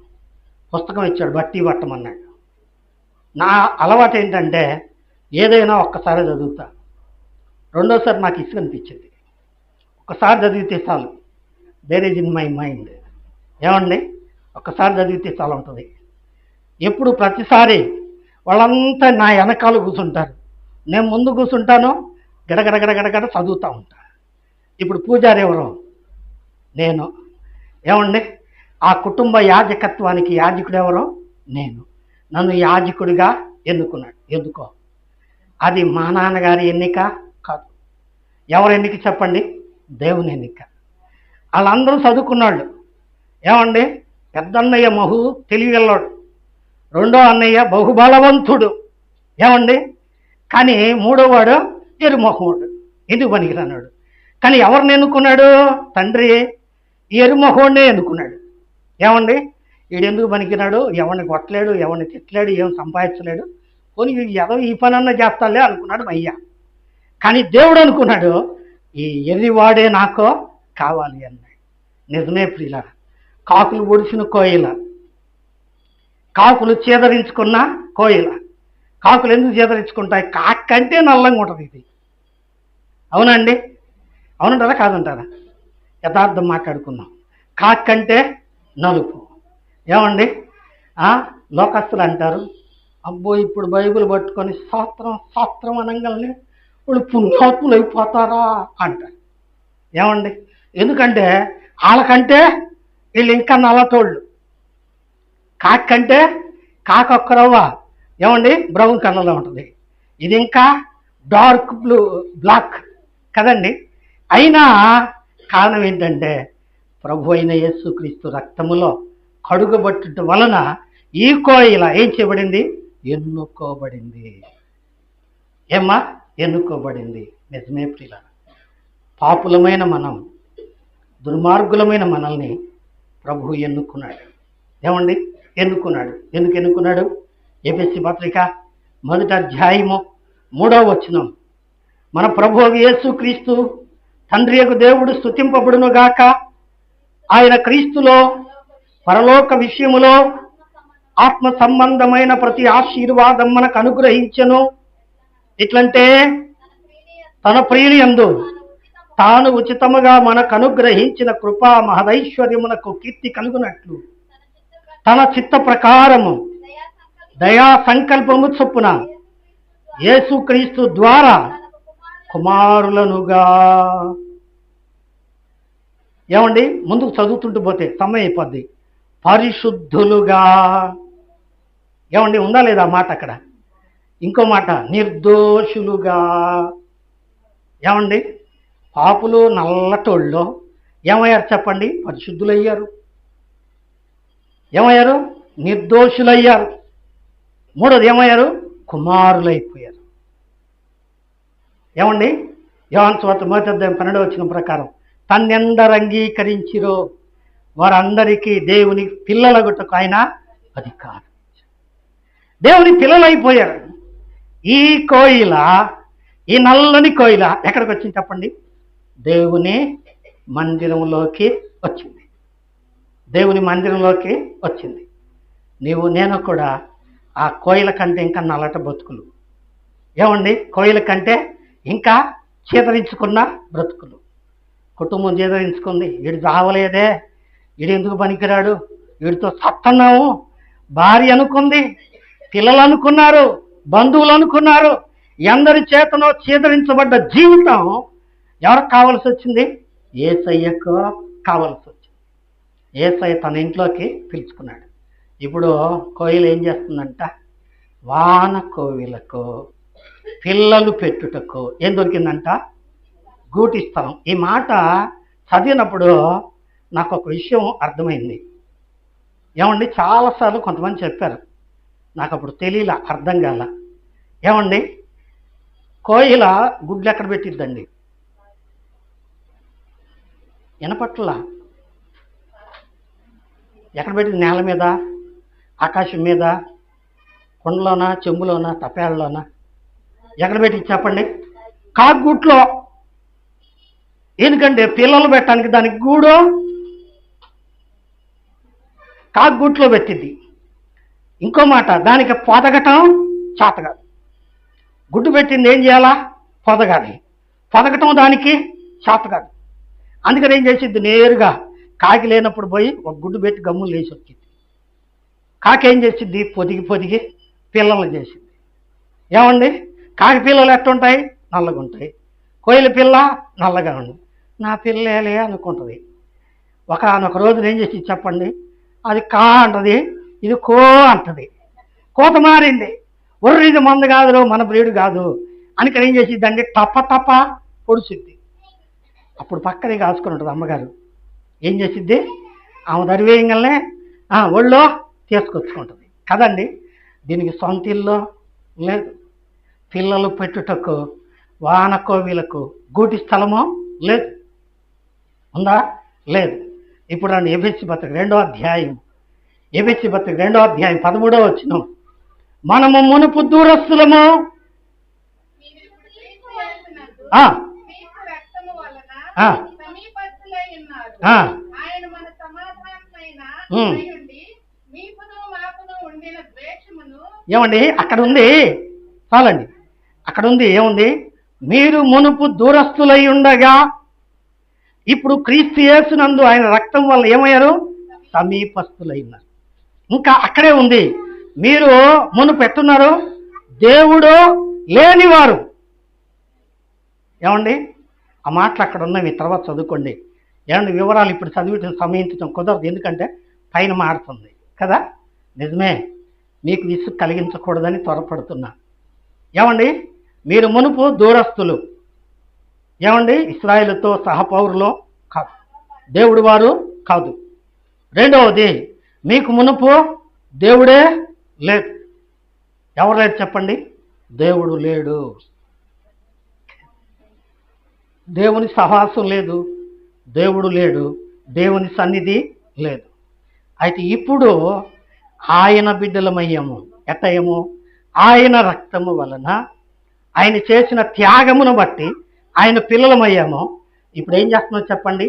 [SPEAKER 1] పుస్తకం ఇచ్చాడు, బట్టి పట్టమన్నాడు. నా అలవాటు ఏంటంటే ఏదైనా ఒక్కసారి చదువుతా, రెండోసారి నాకు ఇసుక అనిపించింది. ఒక్కసారి చదివితే చాలు, there is in my mind. ఏమండి, ఒక్కసారి చదివితే చాలా ఉంటుంది. ఎప్పుడు ప్రతిసారి వాళ్ళంతా నా వెనకాల కూర్చుంటారు, నేను ముందు కూర్చుంటాను, గడగడ చదువుతూ ఉంటా. ఇప్పుడు పూజారి ఎవరు? నేను. ఏమండి, ఆ కుటుంబ యాజకత్వానికి యాజకుడు ఎవరో? నేను. నన్ను యాజకుడిగా ఎన్నుకున్నాడు. ఎందుకో? అది మా నాన్నగారి ఎన్నిక కాదు. ఎవరు ఎన్నిక చెప్పండి? దేవుని ఎన్నిక. వాళ్ళందరూ చదువుకున్నాళ్ళు. ఏమండి, పెద్దన్నయ్య తెలివిగలవాడు, రెండో అన్నయ్య బహుబలవంతుడు. ఏమండి, కానీ మూడోవాడు ఎరుమొహముడు, ఎందుకు పనికిరానాడు. కానీ ఎవరిని ఎన్నుకున్నాడు? తండ్రి ఈ ఎరుమొహోడినే ఎన్నుకున్నాడు. ఏమండి, వీడెందుకు పనికిరాడు, ఎవరిని కొట్టలేడు, ఎవరిని తిట్టలేడు, ఏం సంపాదించలేడు, పోనీ ఏదో ఈ పనన్నా చేస్తాలే అనుకున్నాడు అయ్య. కానీ దేవుడు అనుకున్నాడు, ఈ ఎర్రివాడే నాకో కావాలి అన్నాడు. నిజమే ప్రియుల, కాకులు ఒడిసిన కోయిల, కాకులు చేదరించుకున్న కోయిల. కాకులు ఎందుకు చేదరించుకుంటాయి? కాకంటే నల్లంగా ఉంటుంది ఇది. అవునండి, అవునంటారా కాదంటారా? యథార్థం మాట్లాడుకుందాం. కాకంటే నలుపు. ఏమండి, లోకస్తులు అంటారు, అబ్బో ఇప్పుడు బైబిల్ పట్టుకొని శాస్త్రం అనగానే వాళ్ళు పుణ్యాత్ములు అయిపోతారా అంటారు. ఏమండి, ఎందుకంటే వాళ్ళకంటే వీళ్ళు ఇంకా నల్లటోళ్ళు. కాకంటే కాకొక్కరవ్వ ఏమండి బ్రౌన్ కలర్లో ఉంటుంది, ఇది ఇంకా డార్క్ బ్లాక్ కదండి. అయినా కారణం ఏంటంటే ప్రభు అయిన యేసుక్రీస్తు రక్తములో కడుగబట్టుట వలన ఈ కోయిల ఏం చేయబడింది? ఎన్నుకోబడింది. ఏమ్మా? ఎన్నుకోబడింది. నిజమే ప్రియుల, పాపులమైన మనం, దుర్మార్గులమైన మనల్ని ప్రభు ఎన్నుకున్నాడు. ఏమండి, ఎన్నుకున్నాడు. ఎందుకు ఎన్నుకున్నాడు? ఎఫెసీ పత్రిక 1వ అధ్యాయము 3వ వచనం, మన ప్రభు యేసుక్రీస్తు తండ్రి యొక్క దేవుడు స్తుతింపబడును గాక, ఆయన క్రీస్తులో పరలోక విషయములో ఆత్మ సంబంధమైన ప్రతి ఆశీర్వాదం మనకు అనుగ్రహించెను. ఎట్లంటే తన ప్రియుని యందు తాను ఉచితముగా మనకు అనుగ్రహించిన కృపా మహదైశ్వర్యమునకు కీర్తి కలుగునట్లు తన చిత్త ప్రకారము దయా సంకల్పము చొప్పున యేసుక్రీస్తు ద్వారా కుమారులనుగా. ఏమండి, ముందుకు చదువుతుంటూ పోతే సమయం అయిపోద్ది. పరిశుద్ధులుగా. ఏమండి, ఉందా లేదా మాట అక్కడ? ఇంకో మాట, నిర్దోషులుగా. ఏమండి, పాపులు నల్లటోళ్ళు ఏమయ్యారు చెప్పండి? పరిశుద్ధులయ్యారు. ఏమయ్యారు? నిర్దోషులయ్యారు. మూడోది ఏమయ్యారు? కుమారులైపోయారు. ఏమండి, యోహాను సువార్త 1వ అధ్యాయం 12వ వచనం ప్రకారం తన్నెందరు అంగీకరించిరో వారందరికీ దేవుని పిల్లలగుటకు ఆయన అధికారం. దేవుని పిల్లలైపోయారు. ఈ కోయిల, ఈ నల్లని కోయిల ఎక్కడికి వచ్చింది చెప్పండి? దేవుని మందిరంలోకి వచ్చింది. దేవుని మందిరంలోకి వచ్చింది. నేను కూడా ఆ కోయిల కంటే ఇంకా నల్లట బతుకులు. ఏమండి, కోయిల కంటే ఇంకా చేదరించుకున్న బ్రతుకులు. కుటుంబం చేదరించుకుంది, వీడు చావలేదే, వీడు ఎందుకు పనికిరాడు, వీడితో సత్తన్నాము, భార్య అనుకుంది, పిల్లలు అనుకున్నారు, బంధువులు అనుకున్నారు. అందరి చేతనో చేదరించబడ్డ జీవితం ఎవరికి కావలసి వచ్చింది? యేసయ్యకు కావలసి వచ్చింది. యేసయ్య తన ఇంట్లోకి పిలుచుకున్నాడు. ఇప్పుడు కోయిల ఏం చేస్తుందంట? వాన కోవిలకు పిల్లలు పెట్టుటకు ఏం దొరికిందంట? గూటి స్థలం. ఈ మాట చదివినప్పుడు నాకు ఒక విషయం అర్థమైంది. ఏమండి, చాలాసార్లు కొంతమంది చెప్పారు, నాకు అప్పుడు తెలియలా, అర్థం కాల. ఏమండి, కోయిల గుడ్లు ఎక్కడ పెట్టిద్దండి? వినపట్ల ఎక్కడ పెట్టింది? నేల మీద, ఆకాశం మీద, కుండలోనా, చెంబులోనా, తపేళ్ళలోనా? ఎక్కడ పెట్టి చెప్పండి? కాకుగూట్లో. ఎందుకంటే పిల్లలు పెట్టడానికి దానికి గూడు కాకుగూట్లో పెట్టింది. ఇంకో మాట, దానికి పొదగటం చేతగాదు. గుడ్డు పెట్టింది ఏం చేయాలా? పొదగాలి. పొదగటం దానికి చేతగాదు. అందుకని ఏం చేసిద్ది? నేరుగా కాకి లేనప్పుడు పోయి ఒక గుడ్డు పెట్టి గమ్ములు లేచి వచ్చింది. కాకి ఏం చేసిద్ది? పొదిగి పొదిగి పిల్లలు చేసింది. ఏమండి? కాకి పిల్లలు ఎట్టుంటాయి? నల్లగా ఉంటాయి. కోయిల పిల్ల నల్లగా ఉంది. నా పిల్లలే అనుకుంటుంది. ఒకనొక రోజున ఏం చేసి చెప్పండి? అది కా అంటది, ఇది కో అంటది. కోత మారింది. ఒర్రు, ఇది మంద కాదు, మన బ్రీడు కాదు అని ఏం చేసిద్దండి? తప్ప తప్ప పొడిచిద్ది. అప్పుడు పక్కనే కాసుకుని ఉంటుంది అమ్మగారు. ఏం చేసిద్ది? ఆమె దరివేయంగానే ఒళ్ళో తీసుకొచ్చుకుంటుంది కదండి. దీనికి సొంత ఇల్లు లేదు. పిల్లలు పెట్టుటకు వానకోవిలకు గూటి స్థలమో లేదు. ఉందా? లేదు. ఇప్పుడు నన్ను ఎఫెసీ పత్రిక 2వ అధ్యాయం, ఎఫెసీ పత్రిక 2వ అధ్యాయం 13వ వచనం. మనము మునుపు దూరస్తులము, ఏమండి? అక్కడ ఉంది, చాలండి. అక్కడ ఉంది, ఏముంది? మీరు మునుపు దూరస్తులై ఉండగా ఇప్పుడు క్రీస్తు యేసునందు ఆయన రక్తం వల్ల ఏమయ్యారు? సమీపస్తులై ఉన్నారు. ఇంకా అక్కడే ఉంది, మీరు మునుపు ఎట్టున్నారు? దేవుడు లేనివారు. ఏమండి? ఆ మాటలు అక్కడ ఉన్నవి, తర్వాత చదువుకోండి. ఏమండి? వివరాలు ఇప్పుడు చదివి సమయించడం కుదరదు, ఎందుకంటే పైన మారుతుంది కదా. నిజమే, మీకు విసుగు కలిగించకూడదని త్వరపడుతున్నా. ఏమండి? మీరు మునుపు దూరస్తులు. ఏమండి? ఇశ్రాయేలుతో సహపౌరులో కాదు, దేవుడు వారు కాదు. రెండవది, మీకు మునుపు దేవుడే లేదు. ఎవరు లేదు చెప్పండి? దేవుడు లేడు. దేవుని సహవాసం లేదు, దేవుడు లేడు, దేవుని సన్నిధి లేదు. అయితే ఇప్పుడు ఆయన బిడ్డలమయ్యాము. ఎట్టయ్యము? ఆయన రక్తము వలన, ఆయన చేసిన త్యాగమును బట్టి ఆయన పిల్లలమయ్యాము. ఇప్పుడు ఏం చేస్తున్నాం చెప్పండి?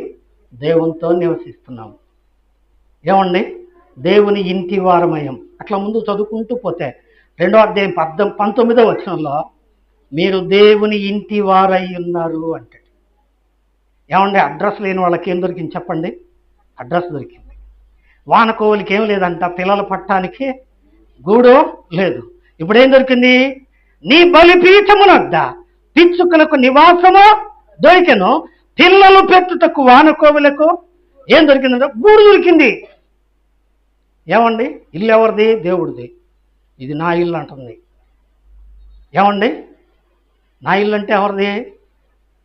[SPEAKER 1] దేవునితో నివసిస్తున్నాము. ఏమండి? దేవుని ఇంటి వారమయ్యాం. అట్లా ముందు చదువుకుంటూ పోతే 2వ అధ్యాయం 19వ వచనంలో మీరు దేవుని ఇంటి వారై ఉన్నారు అంటే, ఏమండి? అడ్రస్ లేని వాళ్ళకి ఏం దొరికింది చెప్పండి? అడ్రస్ దొరికింది. వానకోవులకి ఏం లేదంట, పిల్లలు పట్టడానికి గూడు లేదు. ఇప్పుడు ఏం దొరికింది? నీ బలిపీఠమునొద్ద పిచ్చుకలకు నివాసము దొరికెను, పిల్లలు పెట్టుటకు వానకోవులకు ఏం దొరికిందంటే గూడు దొరికింది. ఏమండి? ఇల్లు ఎవరిది? దేవుడిది. ఇది నా ఇల్లు అంటుంది. ఏమండి? నా ఇల్లు అంటే ఎవరిది?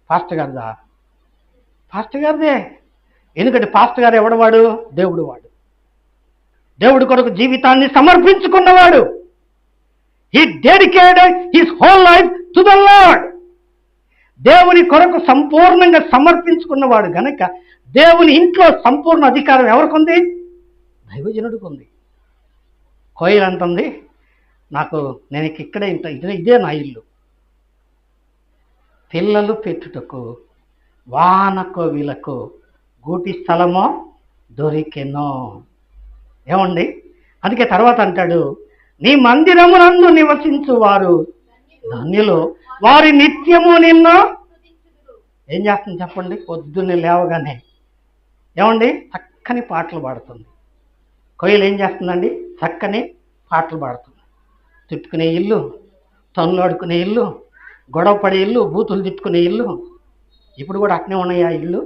[SPEAKER 1] పాస్టర్ గారిదా? పాస్టర్ గారిదే. ఎందుకంటే పాస్టర్ గారు ఎవడవాడు? దేవుడు వాడు. దేవుడి కొరకు జీవితాన్ని సమర్పించుకున్నవాడు. He dedicated his whole life to the Lord. దేవుని కొరకు సంపూర్ణంగా సమర్పించుకున్నవాడు గనక దేవుని ఇంట్లో సంపూర్ణ అధికారం ఎవరికి ఉంది? దైవజనుడికి ఉంది. కోయిల్ అంటుంది, నేను ఇక్కడే ఇదే నా ఇల్లు. పిల్లలు పెట్టుటకు వానకోవిలకు గూటి స్థలమో దొరికెనో. ఏమండి? అందుకే తర్వాత అంటాడు, నీ మందిరమునందు నివసించు వారు ధన్యులు, వారి నిత్యము నిన్ను ఏం చేస్తుంది చెప్పండి? పొద్దున్నే లేవగానే ఏమండి? చక్కని పాటలు పాడుతుంది. కోయిలు ఏం చేస్తుందండి? చక్కని పాటలు పాడుతుంది. తిట్టుకునే ఇల్లు, తనులాడుకునే ఇల్లు, గొడవ పడే ఇల్లు, బూతులు తిట్టుకునే ఇల్లు. ఇప్పుడు కూడా అట్నే ఉన్నాయా ఇల్లు?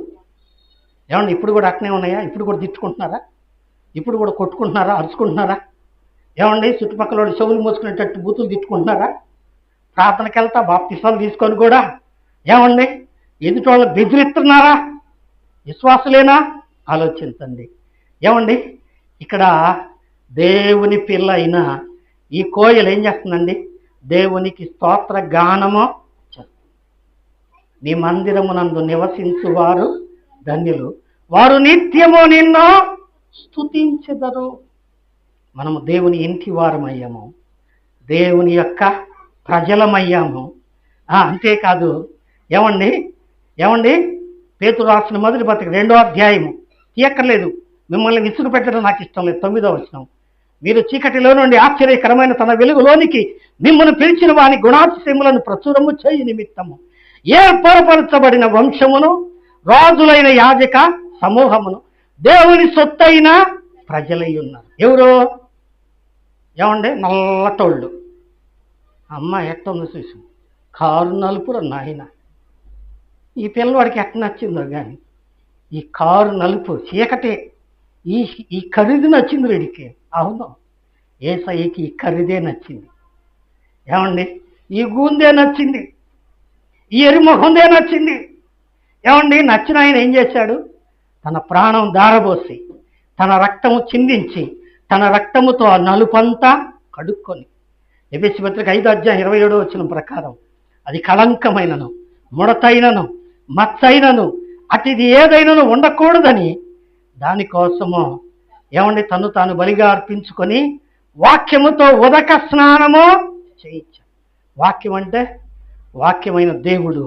[SPEAKER 1] ఏమండి? ఇప్పుడు కూడా అట్నే ఉన్నాయా? ఇప్పుడు కూడా తిట్టుకుంటున్నారా? ఇప్పుడు కూడా కొట్టుకుంటున్నారా? అరుచుకుంటున్నారా? ఏమండి? చుట్టుపక్కల చెవులు మోసుకునేటట్టు బూతులు తిట్టుకుంటున్నారా? ప్రార్థనకి వెళ్తా బాప్తిసాలు తీసుకొని కూడా ఏమండి ఎదుటి వాళ్ళు బెదిరిస్తున్నారా? విశ్వాసులేనా? ఆలోచించండి. ఏమండి? ఇక్కడ దేవుని పిల్ల అయిన ఈ కోయలు ఏం చేస్తుందండి? దేవునికి స్తోత్ర గానము చేస్తుంది. నీ మందిరమునందు నివసించువారు ధన్యులు, వారు నిత్యము నిన్ను స్తుతించెదరు. మనము దేవుని ఇంటి వారమయ్యాము. దేవుని యొక్క ప్రజలమయ్యాము. అంతేకాదు, ఏమండి ఏమండి పేతురు రాసిన మొదటి పత్రిక 2వ అధ్యాయము, తీయక్కర్లేదు, మిమ్మల్ని విసుగు పెట్టడం నాకు ఇష్టం లేదు. 9వ వచనం, మీరు చీకటిలో నుండి ఆశ్చర్యకరమైన తన వెలుగులోనికి మిమ్మల్ని పిలిచిన వాని గుణాతిశయములను ప్రచురము చేయి నిమిత్తము ఏర్పరపరచబడిన వంశమును, రాజులైన యాజక సమూహమును, దేవుని సొత్తైన ప్రజలై ఉన్నారు. ఎవరు? ఏమండి? నల్లటోళ్ళు. అమ్మ ఎట్టుంది చూసి, కారు నలుపుర నాయన. ఈ పిల్లవాడికి ఎట్ట నచ్చిందో కానీ ఈ కారు నలుపు, చీకటే, ఈ ఖరీదు నచ్చింది రెడికి. అవును, యేసయ్యకి ఈ ఖరీదే నచ్చింది. ఏమండి? ఈ గూందే నచ్చింది, ఈ ఎరిమొహందే నచ్చింది. ఏమండి? నచ్చిన ఆయన ఏం చేశాడు? తన ప్రాణం దారబోసి, తన రక్తము చిందించి, తన రక్తముతో ఆ నలుపంతా కడుక్కొని, ఎఫెసీ పత్రిక 5వ అధ్యాయం 27వ వచనం ప్రకారం, అది కళంకమైనను, ముడతైనను, మచ్చైనను, అతిది ఏదైనాను ఉండకూడదని దానికోసము ఏమండి తను తాను బలిగా అర్పించుకొని వాక్యముతో ఉదక స్నానము చేయించాడు. వాక్యం అంటే వాక్యమైన దేవుడు,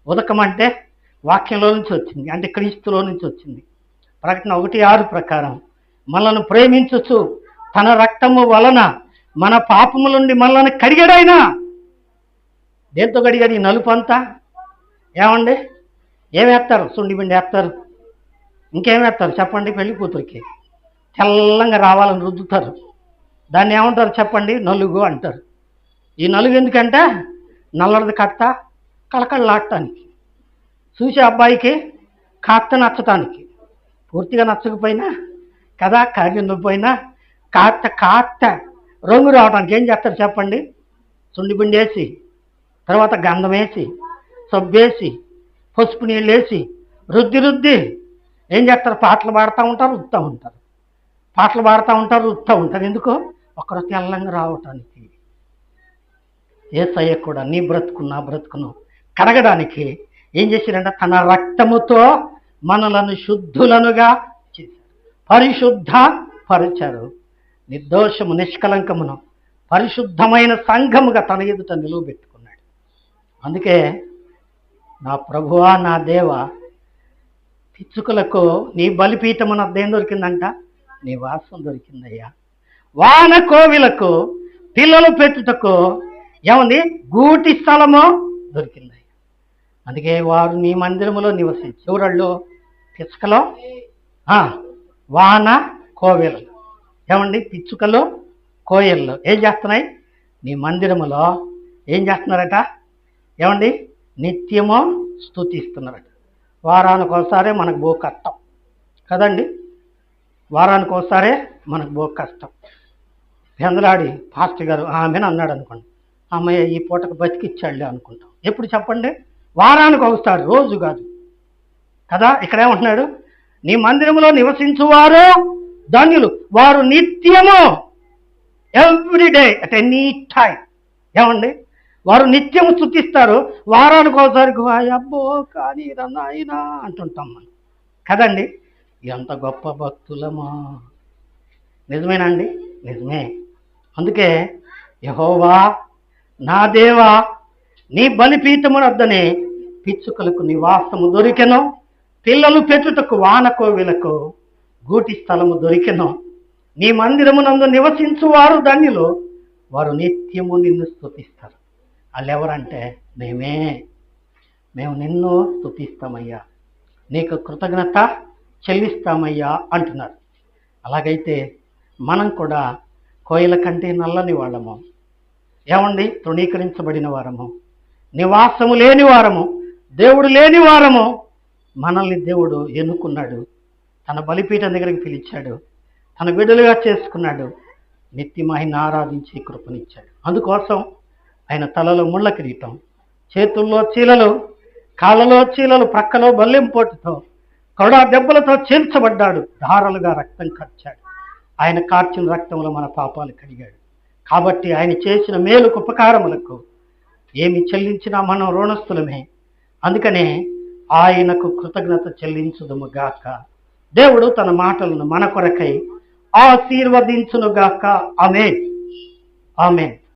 [SPEAKER 1] ఉదకం అంటే వాక్యంలో నుంచి వచ్చింది, అంటే క్రీస్తులో నుంచి వచ్చింది. ప్రకటన 1:6 ప్రకారం, మనల్ని ప్రేమించుచు తన రక్తము వలన మన పాపముల నుండి మనల్ని కడిగాడైనా. దేంతో కడిగాడు ఈ నలుపు అంతా? ఏమండి? ఏమేస్తారు? సుండిబిండి వేస్తారు, ఇంకేమేస్తారు చెప్పండి? పెళ్లి కూతురికి తెల్లంగా రావాలని రుద్దుతారు. దాన్ని ఏమంటారు చెప్పండి? నలుగు అంటారు. ఈ నలుగు ఎందుకంటే నల్లడిది కట్ట కళకళలాడటానికి, చూసే అబ్బాయికి కాస్త నచ్చటానికి, పూర్తిగా నచ్చకపోయినా కదా, కాగిపోయినా కాస్త రంగు రావడానికి ఏం చేస్తారు చెప్పండి? సుండిబిండి వేసి, తర్వాత గంధం వేసి, సబ్బేసి, పసుపు నీళ్ళు వేసి రుద్ది ఏం చేస్తారు? పాటలు పాడుతూ ఉంటారు, రుద్దుతూ ఉంటారు. పాటలు పాడుతూ ఉంటారు, రుద్దుతూ ఉంటారు. ఎందుకో? ఒకరు తెల్లంగా రావటానికి. యేసయ్య కూడా నీ బ్రతుకు నా బ్రతుకును కడగడానికి ఏం చేశారంటే తన రక్తముతో మనలను శుద్ధులనుగా చేశారు, పరిశుద్ధ పరిచారు. నిర్దోషము నిష్కలంకమును పరిశుద్ధమైన సంఘముగా తన ఎదుట నిలువబెట్టుకున్నాడు. అందుకే నా ప్రభువా, నా దేవా, పిచ్చుకలకు నీ బలిపీఠమునద్ద ఏం దొరికిందంట? నీ వాసం దొరికిందయ్యా. వాన కోవిలకు పిల్లలు పెట్టుటకు ఏముంది? గూటి స్థలము దొరికిందయ్యా. అందుకే వారు నీ మందిరములో నివసించి, ఎవరళ్ళు? పిచ్చుకలో, వాన కోవెలు, ఏమండి? పిచ్చుకలు, కోయల్లో ఏం చేస్తున్నాయి? నీ మందిరములో ఏం చేస్తున్నారట? ఏమండి? నిత్యము స్తుతిస్తున్నారట. వారానికి ఒకసారే మనకు బో కష్టం కదండి, వారానికి ఒకసారే మనకు బో కష్టం. పెందలాడి పాస్టర్ గారు ఆమెను అన్నాడు అనుకోండి, అమ్మయ్య ఈ పూటకు బతికిచ్చాడులే అనుకుంటాం. ఎప్పుడు చెప్పండి? వారానికి ఒకసారి, రోజు కాదు కదా. ఇక్కడ ఏమంటున్నాడు? నీ మందిరంలో నివసించువారు ధన్యులు, వారు నిత్యము, ఎవ్రీడే, అట్ ఎనీ టైం, ఏమండి? వారు నిత్యము స్తుతిస్తారు. వారానికి ఒకసారి అబ్బో కానీ నాయనా అంటుంటాం మనం కదండి. ఎంత గొప్ప భక్తులమా! నిజమేనా అండి? నిజమే. అందుకే యెహోవా నా దేవా, నీ బలిపీఠమునొద్దనే పిచ్చుకలకు నివాసము దొరికెను, పిల్లలు పెట్టుటకు వానకోవిలకు గూటి స్థలము దొరికెను. నీ మందిరమునందు నివసించువారు ధన్యులు, వారు నిత్యము నిన్ను స్తుతిస్తారు. వాళ్ళు ఎవరంటే మేము నిన్ను స్తుతిస్తామయ్యా, నీకు కృతజ్ఞత చెల్లిస్తామయ్యా అంటున్నారు. అలాగైతే మనం కూడా కోయిల కంటే నల్లని వాళ్ళము, ఏమండి? తృణీకరించబడిన వారము, నివాసము లేని వారము, దేవుడు లేని వారము. మనల్ని దేవుడు ఎన్నుకున్నాడు, తన బలిపీఠం దగ్గరికి పిలిచాడు, తన బిడ్డలుగా చేసుకున్నాడు, నిత్యం ఆయన ఆరాధించి కృపనిచ్చాడు. అందుకోసం ఆయన తలలో ముళ్ళ కిరీటం, చేతుల్లో చీలలు, కాళ్ళలో చీలలు, ప్రక్కలో బల్లెంపోటుతో, కొడా దెబ్బలతో చీల్చబడ్డాడు, ధారలుగా రక్తం కార్చాడు. ఆయన కార్చిన రక్తంలో మన పాపాలు కడిగాడు. కాబట్టి ఆయన చేసిన మేలుకు ఉపకారములకు ఏమి చెల్లించినా మనం రుణస్థులమే. అందుకనే ఆయనకు కృతజ్ఞత చెల్లించుదుము గాక. దేవుడు తన మాటలను మన కొరకై ఆశీర్వదించునుగాక. ఆమేన్, ఆమేన్.